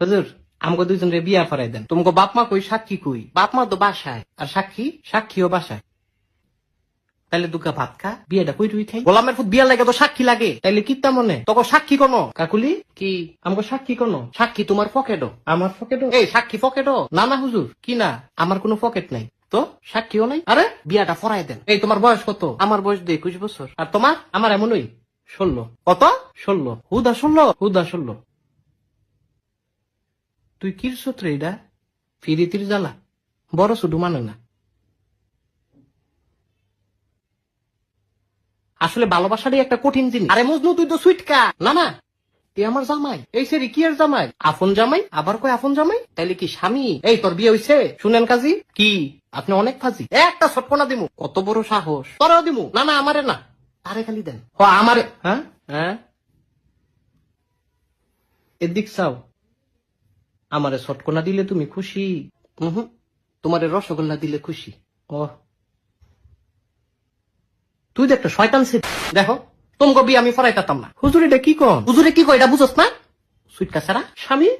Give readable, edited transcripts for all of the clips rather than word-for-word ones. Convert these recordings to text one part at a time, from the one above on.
হুজুর আমাকে দুইজনের বিয়া করাই দেন। তোমাকে বাপ মা কই, সাক্ষী কই? বাপ মা তো বাসায়, আর সাক্ষীও বাসায়। তাইলে দুগা ভাত খা, বিয়েটা কই তুই খাই। গোলামের ফুট বিয়া লাগে তো সাক্ষী লাগে, তাইলে কিতা মনে তখন সাক্ষী কোনো কাকুলি কি আমাকে সাক্ষী কোনো? সাক্ষী তোমার পকেটও, আমার পকেটও। এই সাক্ষী পকেটও না? না হুজুর, কি না, আমার কোনো পকেট নাই তো, সাক্ষীও নাই। আরে বিয়াটা ফরাই দেন। এই তোমার বয়স কত? আমার বয়স 21 বছর। আর তোমার? আমার এমনই 16। কত? 16। হুদা 16। তুই কির সূত্রে এটা ফিরিতির জ্বালা, বড় শুধু মানে না। আসলে ভালোবাসাটাই একটা কঠিন জিনিস। আরে মজনু তুই তো সুইটকা। না না, তুই আমার জামাই। এই সেরি কি আর জামাই? আপন জামাই, আবার কই আপন জামাই? তাইলে কি স্বামী? এই তোর বিয়ে হইছে? শুনেন কাজী কি আপনি অনেক ফাজি। একটা ছটপনা দিমু। কত বড় সাহস তোরও দিমু। না না, আমারে না, তারে খালি দেন। ও আমারে। হ্যাঁ হ্যাঁ, এদিক চাও। আমারে ছটকনা দিলে তুমি খুশি? হুম, তোমারে রসগোল্লা দিলে খুশি। ও তুই তো একটা শয়তান ছিল। দেখো তোমাকে বিয়ে আমি ফরাইতাম না। হুজুর এটা কি কন? হুজুরে কি কয় এটা বুঝছ না? সুইটকা ছাড়া স্বামী,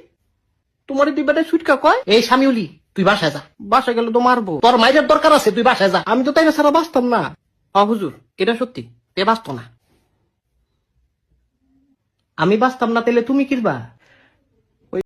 তোমার দুই বেটায় সুইটকা কয়? এই স্বামীউলি তুই বাসায় যা, বাসায় গেলে তো মারবো। তোর মাইরের দরকার আছে, তুই বাসায় যা। আমি তো তাই ছাড়া বাঁচতাম না। হুজুর এটা সত্যি, তে বাঁচতো না। আমি বাঁচতাম না, তাইলে তুমি কিরবা?